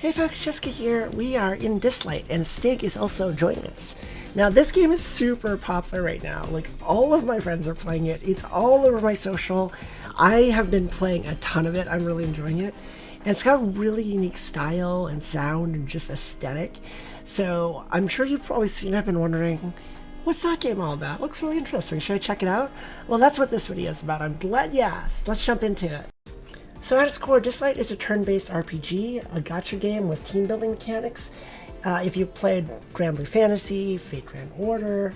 Hey folks, Jessica here. We are in Dislyte, and Stig is also joining us. Now, this game is super popular right now. Like, all of my friends are playing it. It's all over my social. I have been playing a ton of it. I'm really enjoying it. And it's got a really unique style and sound and just aesthetic. So, I'm sure you've probably seen it and been wondering, what's that game all about? Looks really interesting. Should I check it out? Well, that's what this video is about. I'm glad you asked. Let's jump into it. So at its core, Dislyte is a turn-based RPG, a gacha game with team-building mechanics. If you've played Grand Blue Fantasy, Fate Grand Order,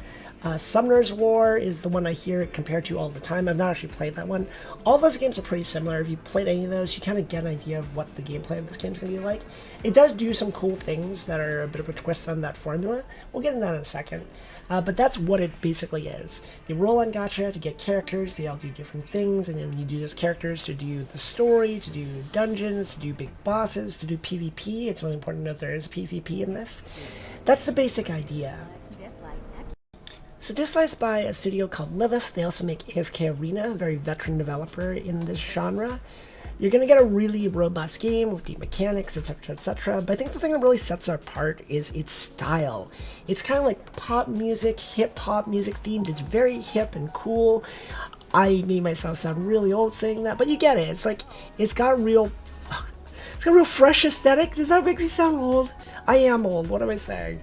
Summoner's War is the one I hear it compared to all the time. I've not actually played that one. All those games are pretty similar. If you played any of those, you kind of get an idea of what the gameplay of this game is going to be like. It does do some cool things that are a bit of a twist on that formula. We'll get into that in a second. But that's what it basically is. You roll on gacha to get characters, they all do different things, and then you do those characters to do the story, to do dungeons, to do big bosses, to do PvP. It's really important to note there is PvP in this. That's the basic idea. So Dislyte's by a studio called Lilith. They also make AFK Arena, a very veteran developer in this genre. You're going to get a really robust game with deep mechanics, etc., etc. But I think the thing that really sets it apart is its style. It's kind of like pop music, hip-hop music themed. It's very hip and cool. I made myself sound really old saying that, but you get it. It's like, it's got a real fresh aesthetic. Does that make me sound old? I am old. What am I saying?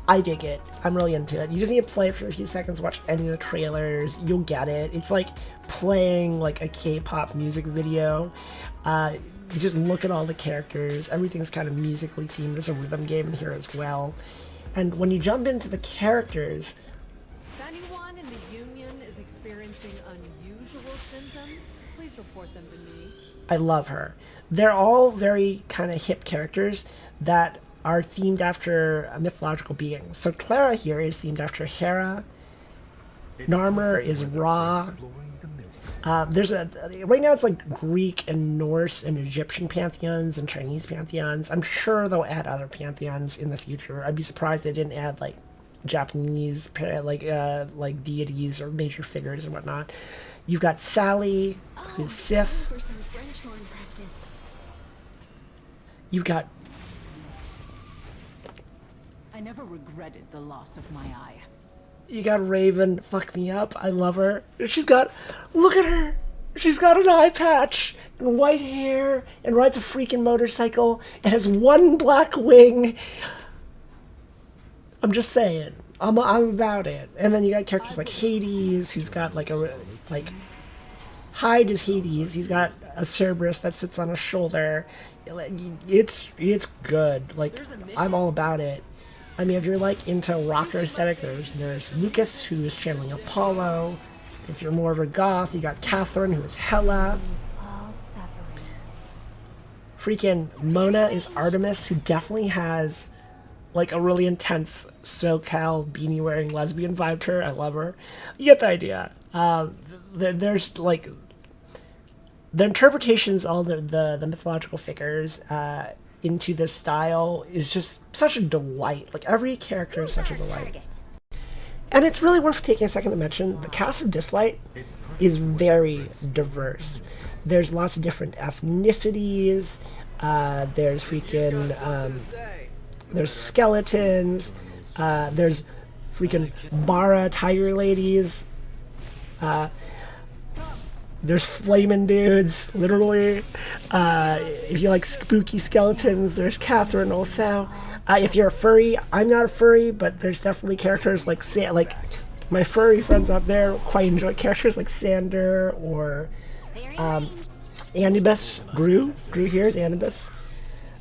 I dig it. I'm really into it. You just need to play it for a few seconds, watch any of the trailers, you'll get it. It's like playing like a K-pop music video. You just look at all the characters, everything's kind of musically themed. There's a rhythm game in here as well. And when you jump into the characters... If anyone in the Union is experiencing unusual symptoms, please report them to me. I love her. They're all very kind of hip characters that are themed after mythological beings. So Clara here is themed after Hera. Narmer is Ra. Right now it's like Greek and Norse and Egyptian pantheons and Chinese pantheons. I'm sure they'll add other pantheons in the future. I'd be surprised they didn't add like Japanese like deities or major figures and whatnot. You've got Sally, who's Sif. You've got... I never regretted the loss of my eye. You got Raven, fuck me up, I love her. She's got, look at her! She's got an eye patch, and white hair, and rides a freaking motorcycle, and has one black wing. I'm just saying, I'm about it. And then you got characters like Hades, who's got like Hyde is Hades, he's got a Cerberus that sits on his shoulder. It's good, like, I'm all about it. I mean, if you're like into rocker aesthetic, there's Lucas, who is channeling Apollo. If you're more of a goth, you got Catherine, who is Hela. Freaking Mona is Artemis, who definitely has like a really intense SoCal beanie wearing lesbian vibe to her. I love her. You get the idea. There's like the interpretations, all the mythological figures into this style is just such a delight. Like, every character is such a delight. And it's really worth taking a second to mention, the cast of Dislyte is very diverse. There's lots of different ethnicities, there's freaking, there's skeletons, there's freaking Bara tiger ladies, there's flamin' dudes, literally. If you like spooky skeletons, there's Catherine also. If you're a furry, I'm not a furry, but there's definitely characters like my furry friends out there quite enjoy characters like Sander or Anubis. Gru here is Anubis.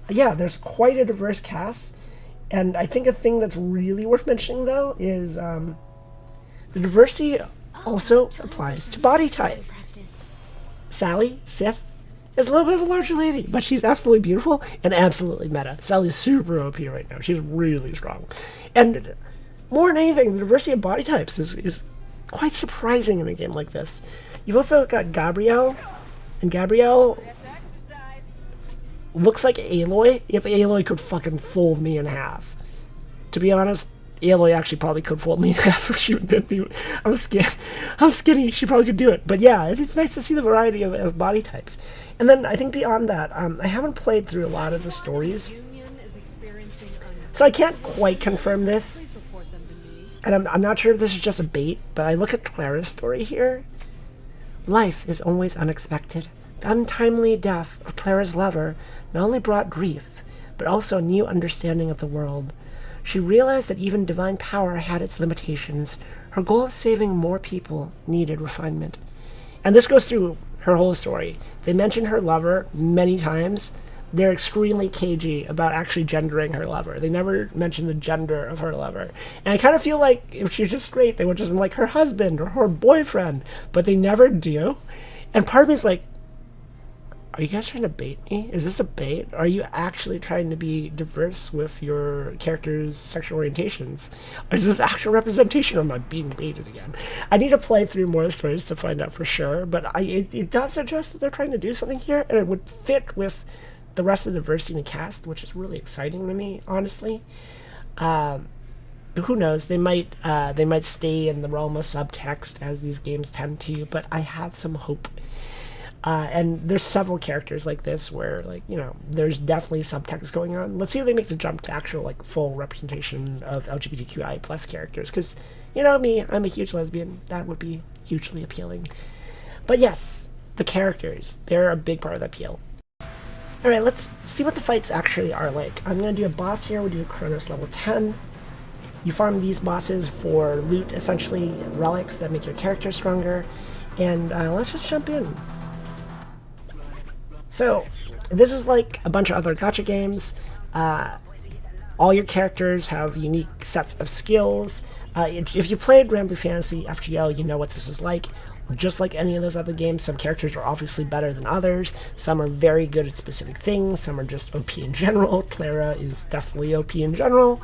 Yeah, there's quite a diverse cast. And I think a thing that's really worth mentioning, though, is the diversity also applies to body type. Sally, Sif, is a little bit of a larger lady, but she's absolutely beautiful and absolutely meta. Sally's super OP right now. She's really strong. And more than anything, the diversity of body types is quite surprising in a game like this. You've also got Gabrielle, and Gabrielle looks like Aloy if Aloy could fucking fold me in half. To be honest, Aloy actually probably could fold me in half if she would bend me. I'm skinny. She probably could do it. But yeah, it's nice to see the variety of body types. And then I think beyond that, I haven't played through a lot of the stories, so I can't quite confirm this. And I'm not sure if this is just a bait, but I look at Clara's story here. Life is always unexpected. The untimely death of Clara's lover not only brought grief, but also a new understanding of the world. She realized that even divine power had its limitations. Her goal of saving more people needed refinement. And this goes through her whole story. They mention her lover many times. They're extremely cagey about actually gendering her lover. They never mention the gender of her lover. And I kind of feel like if she's just straight, they would just be like her husband or her boyfriend. But they never do. And part of me is like, are you guys trying to bait me? Is this a bait? Are you actually trying to be diverse with your character's sexual orientations? Or is this actual representation, or am I being baited again? I need to play through more stories to find out for sure, but it does suggest that they're trying to do something here, and it would fit with the rest of the diversity in the cast, which is really exciting to me, honestly. But who knows? They might stay in the realm of subtext, as these games tend to, but I have some hope. And there's several characters like this where, like, you know, there's definitely subtext going on. Let's see if they make the jump to actual, like, full representation of LGBTQI plus characters. Because, you know me, I'm a huge lesbian. That would be hugely appealing. But yes, the characters, they're a big part of the appeal. Alright, let's see what the fights actually are like. I'm going to do a boss here. We'll do a Kronos level 10. You farm these bosses for loot, essentially, relics that make your character stronger. And let's just jump in. So, this is like a bunch of other gacha games. All your characters have unique sets of skills. If you played Granblue Fantasy FGO, you know what this is like. Just like any of those other games, some characters are obviously better than others. Some are very good at specific things. Some are just OP in general. Clara is definitely OP in general.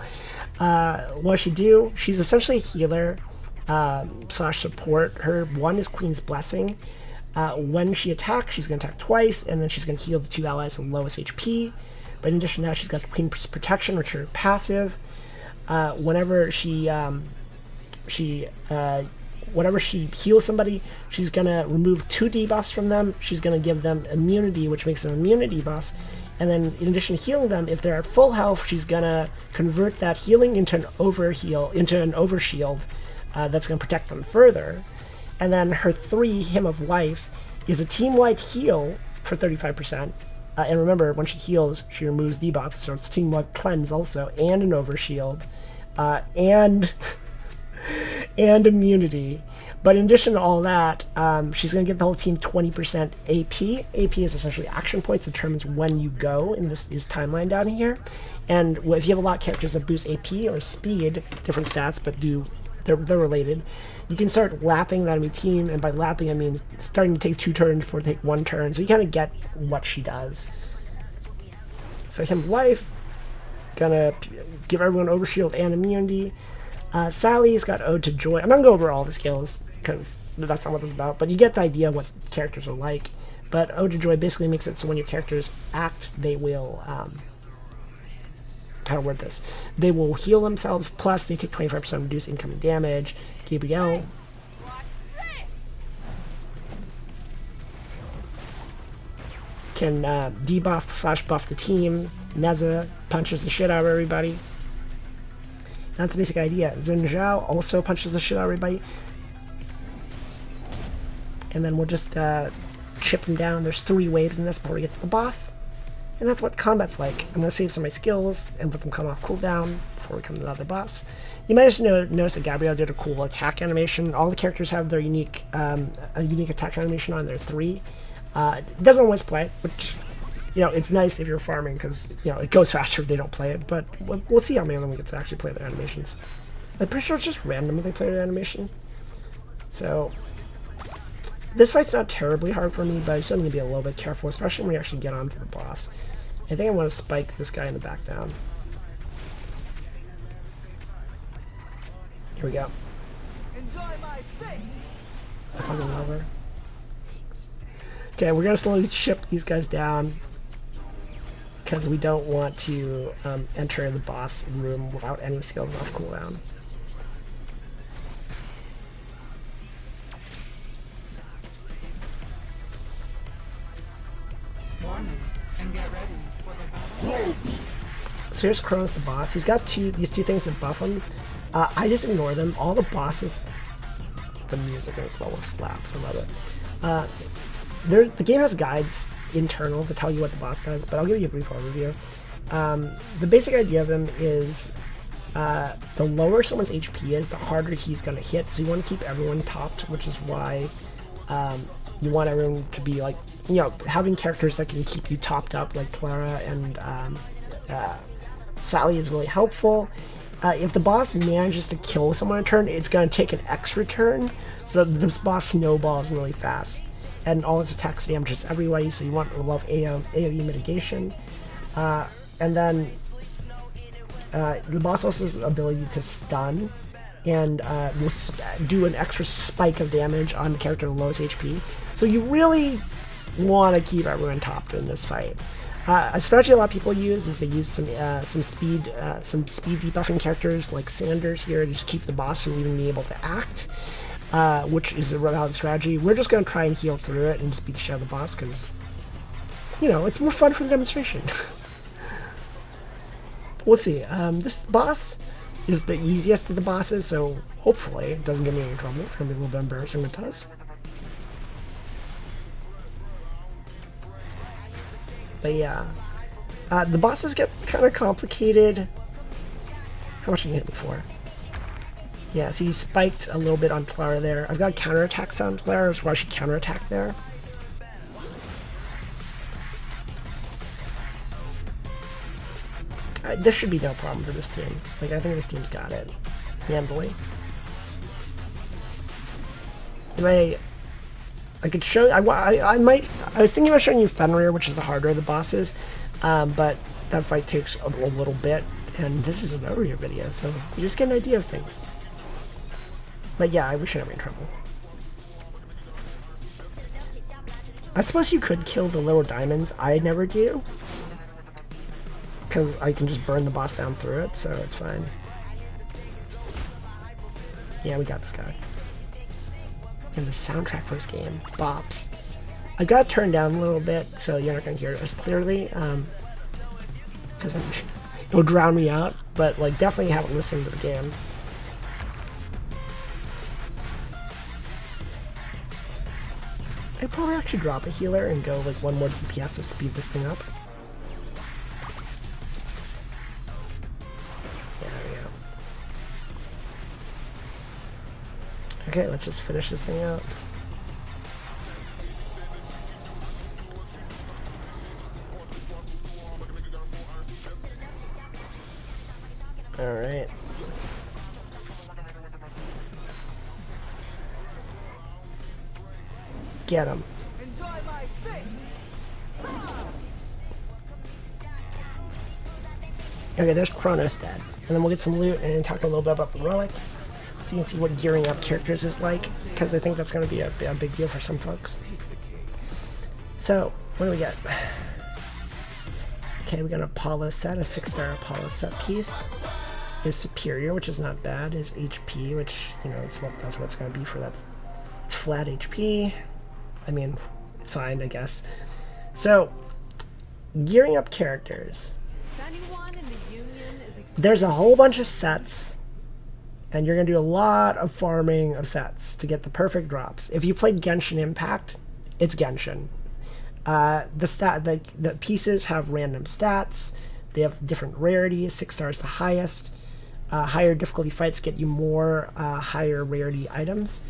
What does she do? She's essentially a healer slash support. Her one is Queen's Blessing. When she attacks, she's going to attack twice, and then she's going to heal the two allies with lowest HP. But in addition to that, she's got Queen's Protection, which is her passive. Whenever she heals somebody, she's going to remove 2 debuffs from them. She's going to give them immunity, which makes them immunity buffs. And then, in addition to healing them, if they're at full health, she's going to convert that healing into an overshield that's going to protect them further. And then her 3, Hymn of Life, is a team-wide heal for 35%. And remember, when she heals, she removes debuffs, so it's team-wide cleanse also, and an overshield, and immunity. But in addition to all that, she's going to give the whole team 20% AP. AP is essentially action points, determines when you go in this timeline down here. And if you have a lot of characters that boost AP or speed, different stats, but they're related, you can start lapping that enemy team, and by lapping I mean starting to take 2 turns before they take 1 turn, so you kind of get what she does. So Hymn of Life, gonna give everyone overshield and immunity. Sally's got Ode to Joy. I'm not gonna go over all the skills, because that's not what this is about, but you get the idea of what characters are like. But Ode to Joy basically makes it so when your characters act, they will, how to word this, they will heal themselves, plus they take 25% reduced incoming damage. Gabrielle can debuff slash buff the team. Neza punches the shit out of everybody. That's the basic idea. Zhenjiao also punches the shit out of everybody. And then we'll just chip them down. There's 3 waves in this before we get to the boss. And that's what combat's like. I'm going to save some of my skills and let them come off cooldown before we come to the other boss. You might just notice that Gabrielle did a cool attack animation. All the characters have their unique attack animation on their 3. It doesn't always play, which, you know, it's nice if you're farming because, you know, it goes faster if they don't play it. But we'll see how many of them we get to actually play their animations. I'm pretty sure it's just random when they play their animation. So this fight's not terribly hard for me, but I still need to be a little bit careful, especially when we actually get onto the boss. I think I want to spike this guy in the back down. Here we go. Enjoy my fist. I fucking love her. Okay, we're gonna slowly chip these guys down because we don't want to enter the boss room without any skills off cooldown. So here's Kronos the boss. He's got these two things that buff him. I just ignore them. All the bosses... The music in this level slaps. I love it. The game has guides internal to tell you what the boss does, but I'll give you a brief overview. The basic idea of them is the lower someone's HP is, the harder he's going to hit. So you want to keep everyone topped, which is why you want everyone to be like, you know, having characters that can keep you topped up, like Clara and Sally is really helpful. If the boss manages to kill someone in a turn, it's going to take an extra turn, so this boss snowballs really fast. And all its attacks damages everybody, so you want to love AoE mitigation. And then the boss also has the ability to stun, and will do an extra spike of damage on the character with the lowest HP. So you really want to keep everyone topped in this fight. A strategy a lot of people use is they use some speed debuffing characters like Sanders here to just keep the boss from even being able to act, which is a valid strategy. We're just going to try and heal through it and just beat the shit out of the boss because, you know, it's more fun for the demonstration. We'll see. This boss is the easiest of the bosses, so hopefully it doesn't get me in trouble. It's going to be a little bit embarrassing if it does. But yeah, the bosses get kind of complicated. How much did he hit before? Yeah, see, he spiked a little bit on Clara there. I've got counterattacks on Clara, so why she counterattack there. This should be no problem for this team. Like, I think this team's got it handily. I could show. I was thinking about showing you Fenrir, which is the harder of the bosses, but that fight takes a little bit, and this is an overview video, so you just get an idea of things. But yeah, we shouldn't be in trouble. I suppose you could kill the little diamonds. I never do, because I can just burn the boss down through it, so it's fine. Yeah, we got this guy. And the soundtrack for this game bops. I got it turned down a little bit, so you're not gonna hear it as clearly, because it will drown me out. But like, definitely haven't listened to the game. I'd probably actually drop a healer and go like one more DPS to speed this thing up. Yeah, there we go. Okay, let's just finish this thing out. Alright. Get him. Okay, there's Kronos dead. And then we'll get some loot and talk a little bit about the relics. So you can see what gearing up characters is like, because I think that's going to be a big deal for some folks. So, what do we get? Okay, we got an Apollo set, a 6-star Apollo set piece. His superior, which is not bad. His HP, which, you know, that's what it's going to be for that. It's flat HP. I mean, fine, I guess. So, gearing up characters. There's a whole bunch of sets, and you're going to do a lot of farming of sets to get the perfect drops. If you played Genshin Impact, it's Genshin. The pieces have random stats. They have different rarities. 6 stars the highest. Higher difficulty fights get you more higher rarity items.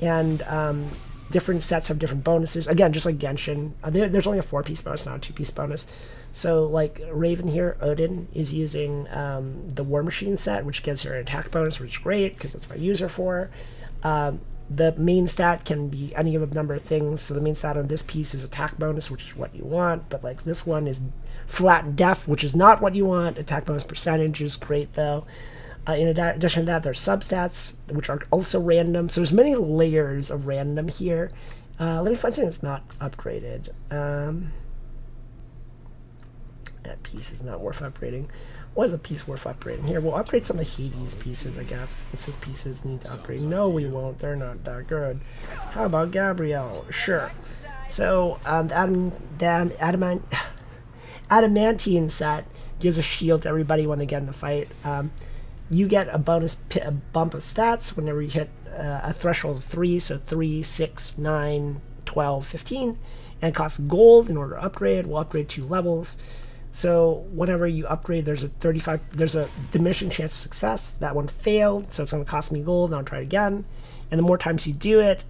And different sets have different bonuses. Again, just like Genshin. There's only a 4-piece bonus, not a 2-piece bonus. So, like, Raven here, Odin, is using the War Machine set, which gives her an attack bonus, which is great, because that's what I use her for. The main stat can be any of a number of things. So the main stat on this piece is attack bonus, which is what you want. But, like, this one is flat def, which is not what you want. Attack bonus percentage is great, though. In addition to that, there's substats, which are also random. So there's many layers of random here. Let me find something that's not upgraded. That piece is not worth upgrading. What is a piece worth upgrading? Here, we'll upgrade some of Hades' pieces, I guess. It says pieces need to upgrade. No, we won't. They're not that good. How about Gabrielle? Sure. So, adamantine set gives a shield to everybody when they get in the fight. You get a bump of stats whenever you hit a threshold of 3, so 3, 6, 9, 12, 15, and it costs gold in order to upgrade. We'll upgrade 2 levels. So whenever you upgrade, there's a diminishing chance of success. That one failed, so it's going to cost me gold, and I'll try it again. And the more times you do it,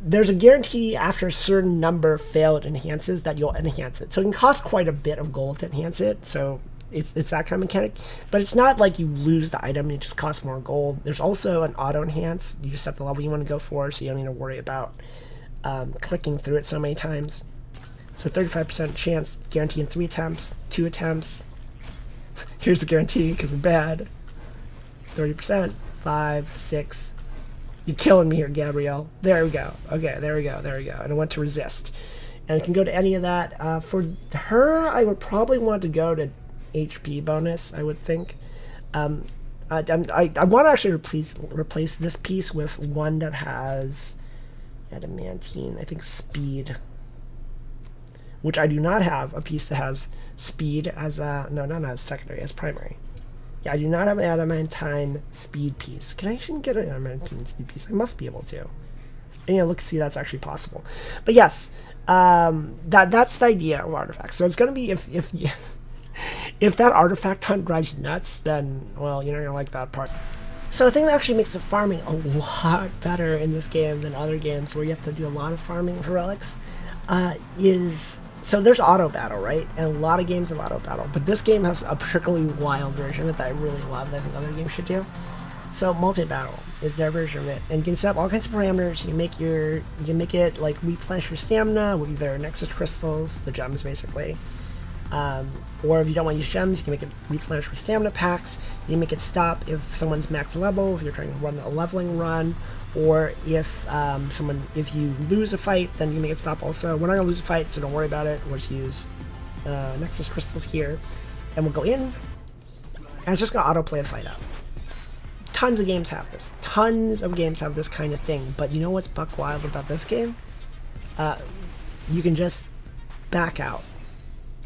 there's a guarantee after a certain number of failed enhances that you'll enhance it. So it can cost quite a bit of gold to enhance it, so it's that kind of mechanic. But it's not like you lose the item, it just costs more gold. There's also an auto enhance. You just set the level you want to go for, so you don't need to worry about clicking through it so many times. So 35% chance, guarantee in 3 attempts, 2 attempts. Here's the guarantee, because we're bad. 30%, 5, 6. You're killing me here, Gabrielle. There we go. Okay, there we go. And I went to resist. And I can go to any of that. For her, I would probably want to go to HP bonus, I would think. I want to actually replace this piece with one that has adamantine, I think speed. Which I do not have a piece that has speed as a... No, not as secondary, as primary. Yeah, I do not have an adamantine speed piece. Can I actually get an adamantine speed piece? I must be able to. And yeah, look, see, that's actually possible. But yes, that's the idea of artifacts. So it's going to be, if that artifact hunt drives you nuts, then, well, you're not going to like that part. So the thing that actually makes the farming a lot better in this game than other games where you have to do a lot of farming for relics is... So there's auto battle, right? And a lot of games have auto battle, but this game has a particularly wild version of it that I really love that I think other games should do. So multi-battle is their version of it, and you can set up all kinds of parameters. You can make it like replenish your stamina with either Nexus crystals, the gems basically, or if you don't want to use gems, you can make it replenish with stamina packs. You can make it stop if someone's max level, if you're trying to run a leveling run. Or if you lose a fight, then you make it stop also. We're not going to lose a fight, so don't worry about it. We'll just use Nexus Crystals here. And we'll go in, and it's just going to autoplay the fight out. Tons of games have this. Tons of games have this kind of thing. But you know what's buck wild about this game? You can just back out.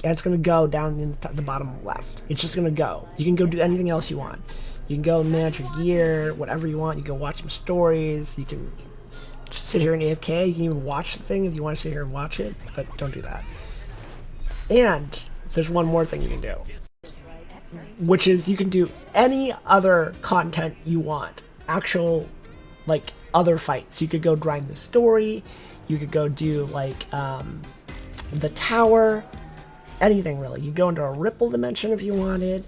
And it's going to go down in the bottom left. It's just going to go. You can go do anything else you want. You can go manage your gear, whatever you want. You can go watch some stories. You can just sit here in AFK. You can even watch the thing if you want to sit here and watch it, but don't do that. And there's one more thing you can do, which is you can do any other content you want. Actual, like, other fights. You could go grind the story. You could go do, like, the tower. Anything, really. You go into a ripple dimension if you wanted,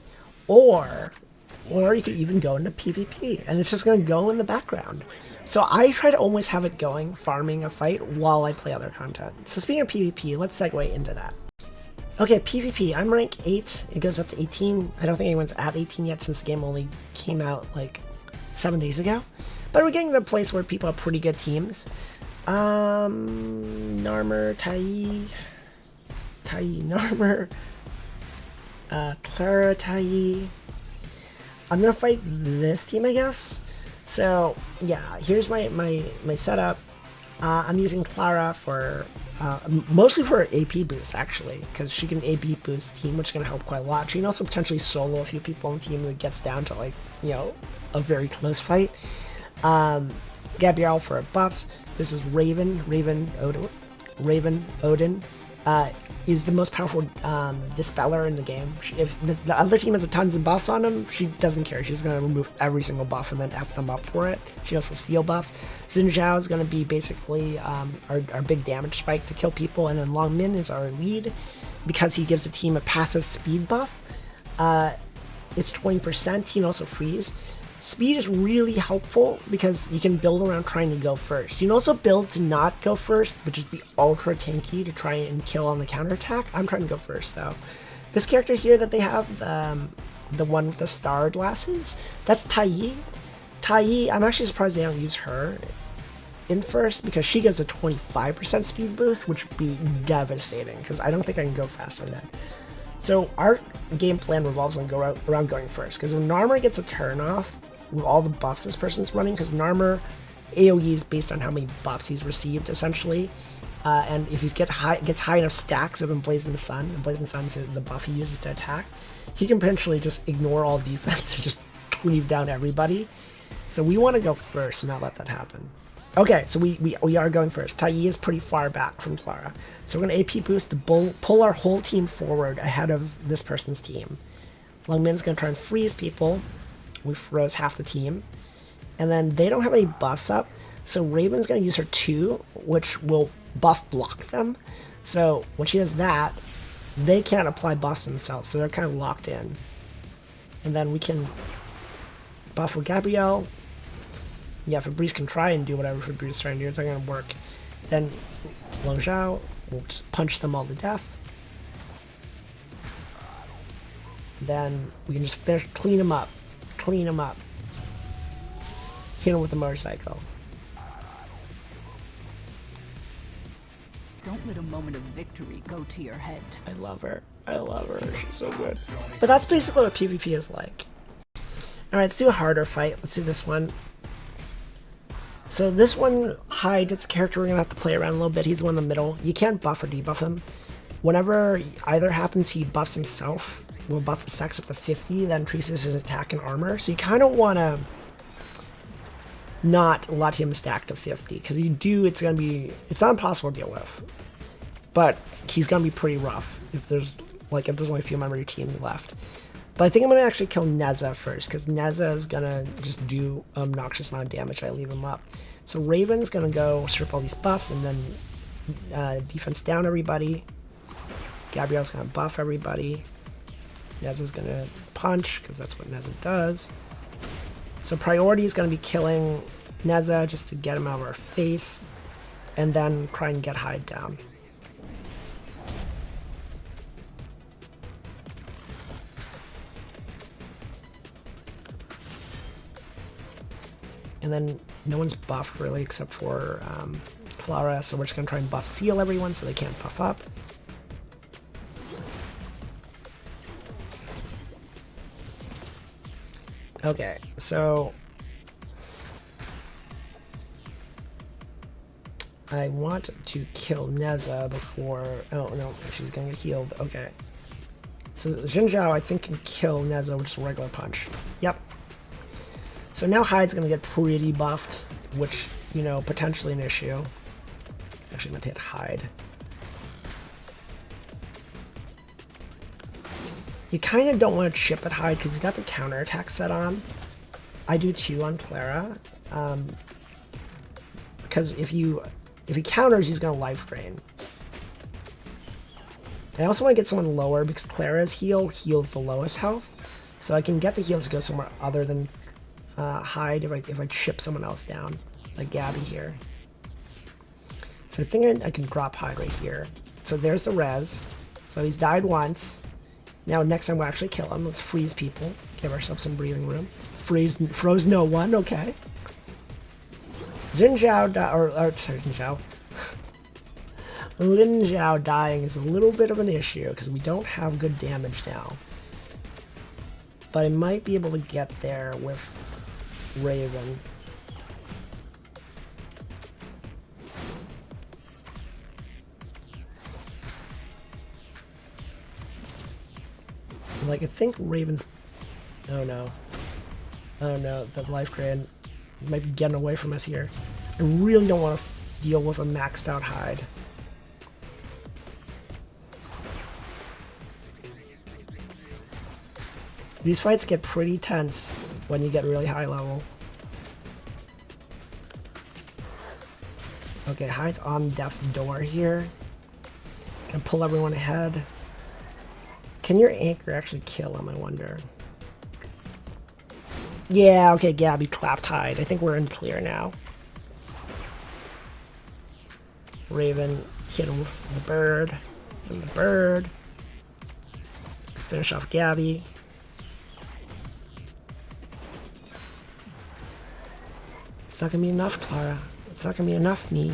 or you could even go into PvP, and it's just going to go in the background. So I try to always have it going, farming a fight, while I play other content. So speaking of PvP, let's segue into that. Okay, PvP, I'm rank 8, it goes up to 18. I don't think anyone's at 18 yet since the game only came out like 7 days ago. But we're getting to a place where people have pretty good teams. Narmer, Tai, Narmer, Clara, Tai. I'm gonna fight this team, I guess. So yeah, here's my setup. I'm using Clara for mostly for AP boost actually, because she can AP boost the team, which is gonna help quite a lot. She can also potentially solo a few people on the team when it gets down to, like, you know, a very close fight. Gabrielle for buffs. This is Raven Odin. Is the most powerful dispeller in the game. If the other team has tons of buffs on them, she doesn't care. She's going to remove every single buff and then F them up for it. She also steal buffs. Xin Zhao is going to be basically our big damage spike to kill people, and then Long Min is our lead because he gives the team a passive speed buff. It's 20%. He can also freeze. Speed is really helpful because you can build around trying to go first. You can also build to not go first, but just be ultra tanky to try and kill on the counterattack. I'm trying to go first though. This character here that they have, the one with the star glasses, that's Tai. Tai, I'm actually surprised they don't use her in first because she gives a 25% speed boost, which would be devastating because I don't think I can go faster than that. So our game plan revolves on around going first, because when Narmer gets a turn off with all the buffs this person's running, because Narmer AoE is based on how many buffs he's received essentially, And if he gets high enough stacks of Emblazoned Sun, Emblazoned Sun is the buff he uses to attack, he can potentially just ignore all defense and just cleave down everybody. So we want to go first and not let that happen. Okay, so we are going first. Tai is pretty far back from Clara. So we're going to AP boost to pull our whole team forward ahead of this person's team. Long Min's going to try and freeze people. We froze half the team. And then they don't have any buffs up, so Raven's going to use her 2, which will buff block them. So when she does that, they can't apply buffs themselves, so they're kind of locked in. And then we can buff with Gabrielle. Yeah, Fabrice can try and do whatever Fabrice is trying to do. It's not going to work. Then Wang Zhao will just punch them all to death. Then we can just clean them up. Clean them up. Hit him with the motorcycle. Don't let a moment of victory go to your head. I love her. I love her. She's so good. But that's basically what PvP is like. Alright, let's do a harder fight. Let's do this one. So this one, Hyde, it's a character we're going to have to play around a little bit. He's the one in the middle. You can't buff or debuff him. Whenever either happens, he buffs himself. Will buff the stacks up to 50, that increases his attack and armor. So you kind of want to not let him stack to 50, because you do, it's not impossible to deal with. But he's going to be pretty rough if there's only a few members of your team left. But I think I'm going to actually kill Neza first, because Neza is going to just do an obnoxious amount of damage if I leave him up. So Raven's going to go strip all these buffs and then defense down everybody. Gabrielle's going to buff everybody. Neza's going to punch, because that's what Neza does. So priority is going to be killing Neza just to get him out of our face, and then try and get Hyde down. And then no one's buffed really except for Clara, so we're just going to try and buff seal everyone so they can't buff up. Okay, so I want to kill Neza before... Oh, no, she's gonna get healed. Okay. So Xin Zhao, I think, can kill Neza with just a regular punch. Yep. So now Hyde's gonna get pretty buffed, which, you know, potentially an issue. Actually, I'm gonna hit Hyde. You kind of don't want to chip at Hyde because you got the counterattack set on. I do too on Clara. Because if he counters, he's going to life drain. I also want to get someone lower because Clara's heal heals the lowest health. So I can get the heals to go somewhere other than Hyde if I chip someone else down, like Gabby here. So I think I can drop Hyde right here. So there's the res. So he's died once. Now next time we'll actually kill him. Let's freeze people. Give ourselves some breathing room. Froze no one, okay. Xin Zhao, sorry, Xin Zhao. Lin Zhao dying is a little bit of an issue because we don't have good damage now. But I might be able to get there with Raven. Like, I think Raven's... Oh no. Oh no, the life drain might be getting away from us here. I really don't want to deal with a maxed out Hyde. These fights get pretty tense when you get really high level. Okay, Hyde's on death's door here. Can pull everyone ahead. Can your anchor actually kill him, I wonder? Yeah, okay, Gabby clapped Hyde. I think we're in clear now. Raven, hit him with the bird. Hit him with the bird. Finish off Gabby. It's not gonna be enough, Clara. It's not gonna be enough, me.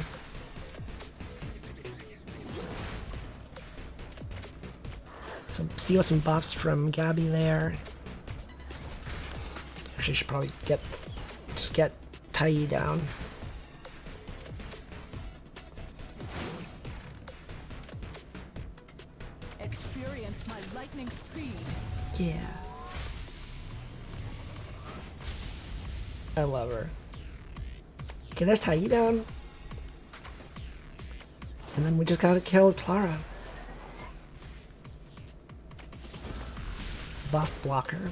So steal some buffs from Gabby there. Actually, should probably just get Tai down. experience my lightning speed. Yeah. I love her. Okay, there's tie you down. And then we just gotta kill Clara. Buff blocker.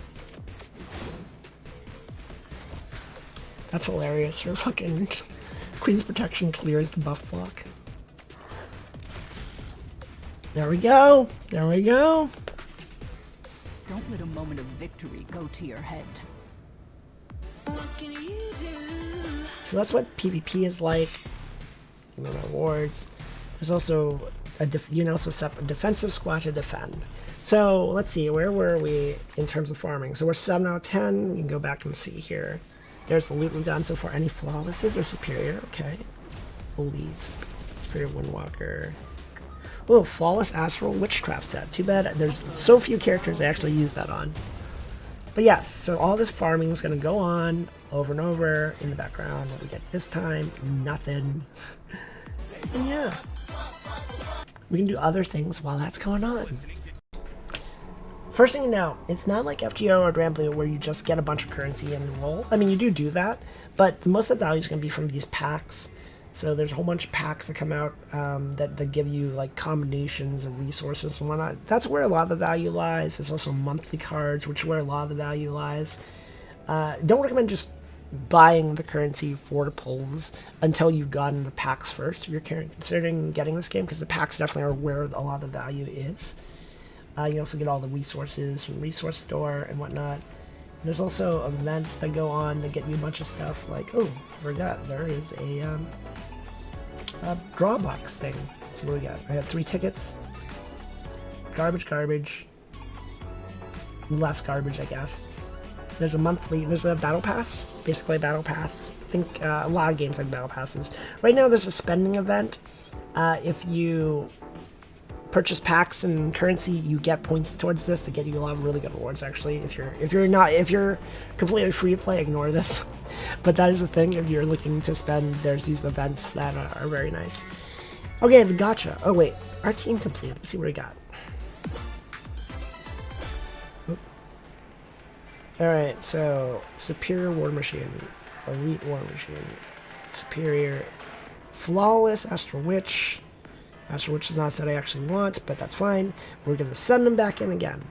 That's hilarious. Her fucking Queen's Protection clears the buff block. There we go. There we go. Don't let a moment of victory go to your head. So that's what PvP is like. Give me rewards. There's also you can also set a defensive squad to defend. So let's see, where were we in terms of farming? So we're 7 out of 10. You can go back and see here. There's the loot we've done so far. Any flawlesses or superior? Okay. Elite, superior windwalker. Oh, flawless astral witch trap set. Too bad there's so few characters I actually use that on. But yes, so all this farming is going to go on over and over in the background. What we get this time, nothing. And yeah, we can do other things while that's going on. First thing to know, it's not like FGO or Dramblio where you just get a bunch of currency and roll. I mean, you do that, but most of the value is going to be from these packs. So there's a whole bunch of packs that come out that give you like combinations of resources and whatnot. That's where a lot of the value lies. There's also monthly cards, which is where a lot of the value lies. Don't recommend just buying the currency for the pulls until you've gotten the packs first if you're considering getting this game, because the packs definitely are where a lot of the value is. You also get all the resources from Resource Store and whatnot. There's also events that go on that get you a bunch of stuff like, oh, forgot, there is a draw box thing. Let's see what we got. I got 3 tickets. Garbage. Less garbage, I guess. There's a battle pass. Basically a battle pass. I think a lot of games have battle passes. Right now there's a spending event. If you purchase packs and currency, you get points towards this to get you a lot of really good rewards. Actually, if you're completely free to play, ignore this. But that is the thing. If you're looking to spend, there's these events that are very nice. Okay, the gacha. Oh wait, our team complete. Let's see what we got. All right, so superior war machine, elite war machine, superior, flawless astral witch. Astral Witch is not a set I actually want, but that's fine. We're going to send them back in again.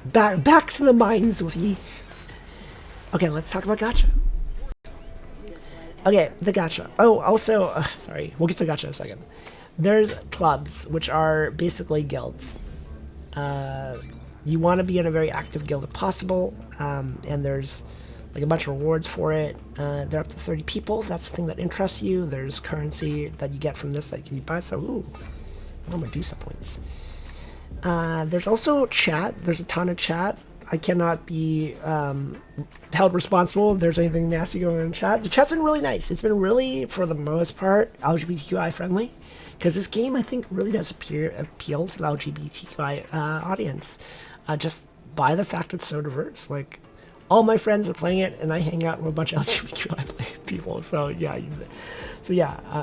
Back to the mines with ye. Okay, let's talk about gacha. Okay, the gacha. Oh, also, sorry, we'll get to gacha in a second. There's clubs, which are basically guilds. You want to be in a very active guild if possible, and there's like a bunch of rewards for it. They're up to 30 people. That's the thing that interests you. There's currency that you get from this that you can buy. So, ooh, more Medusa points. There's also chat. There's a ton of chat. I cannot be held responsible if there's anything nasty going on in chat. The chat's been really nice. It's been really, for the most part, LGBTQI friendly. Because this game, I think, really does appeal to the LGBTQI audience. Just by the fact it's so diverse. Like, all my friends are playing it, and I hang out with a bunch of LGBTQI people. So yeah,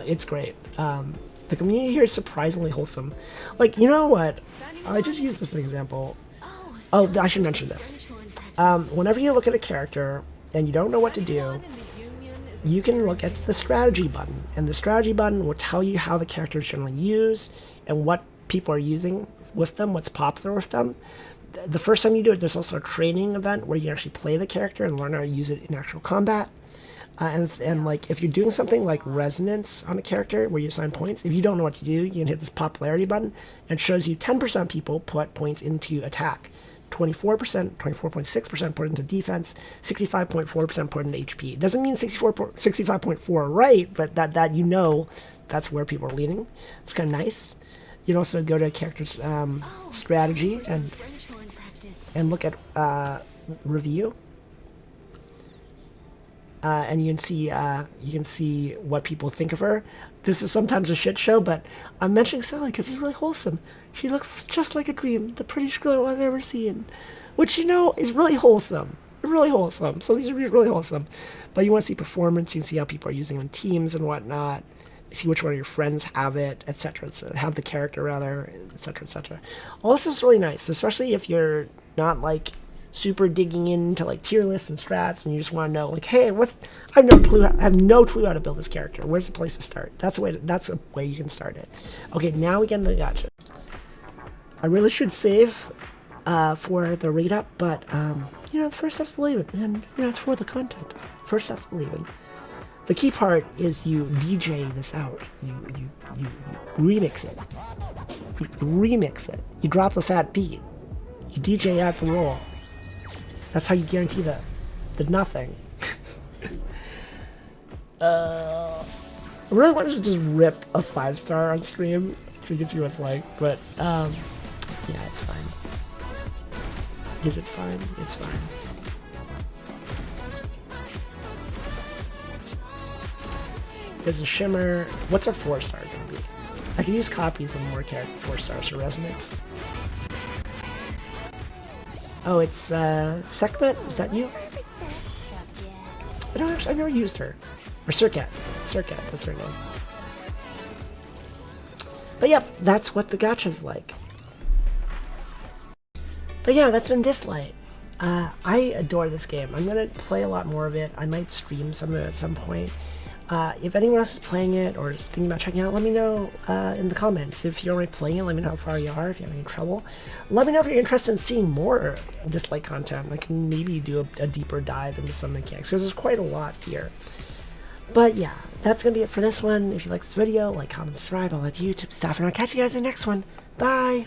it's great. The community here is surprisingly wholesome. Like, you know what? I just used this as an example. Oh, I should mention this. Whenever you look at a character and you don't know what to do, you can look at the strategy button, and the strategy button will tell you how the character is generally used and what people are using with them, what's popular with them. The first time you do it, there's also a training event where you actually play the character and learn how to use it in actual combat. And like, if you're doing something like resonance on a character where you assign points, if you don't know what to do, you can hit this popularity button, and it shows you 10% of people put points into attack, 24.6% put into defense, 65.4% put into HP. It doesn't mean 65.4 right, but that you know that's where people are leaning. It's kind of nice. You can also go to a character's strategy and look at review. And you can see what people think of her. This is sometimes a shit show, but I'm mentioning Sally because it's really wholesome. She looks just like a dream, the prettiest girl I've ever seen, which, you know, is really wholesome. Really wholesome. So these are really wholesome. But you want to see performance. You can see how people are using them in teams and whatnot. see which one of your friends have it, etc. Have the character rather, etc., etc. All this is really nice, especially if you're not like super digging into like tier lists and strats, and you just want to know like, hey, I have no clue how to build this character. Where's the place to start? That's a way you can start it. Okay, now we get into the Gadget. I really should save for the rate up, but the first step's believing, and it's for the content. First step's believing. The key part is you DJ this out. You remix it. You remix it. You drop a fat beat. You DJ out the roll. That's how you guarantee the nothing. I really wanted to just rip a 5-star on stream so you can see what it's like, but yeah, it's fine. Is it fine? It's fine. There's a shimmer. What's our 4-star gonna be? I can use copies of more 4 stars for resonance. Oh, it's Sekhmet? Is that you? I never used her. Or Circat. Circat, that's her name. But yeah, that's what the gacha's like. But yeah, that's been Dislyte. I adore this game. I'm gonna play a lot more of it. I might stream some of it at some point. If anyone else is playing it or is thinking about checking it out, let me know in the comments. If you're already playing it, let me know how far you are, if you have any trouble. Let me know if you're interested in seeing more Dislyte content. I can maybe do a deeper dive into some mechanics, because there's quite a lot here. But yeah, that's going to be it for this one. If you like this video, like, comment, subscribe, all that YouTube stuff, and I'll catch you guys in the next one. Bye!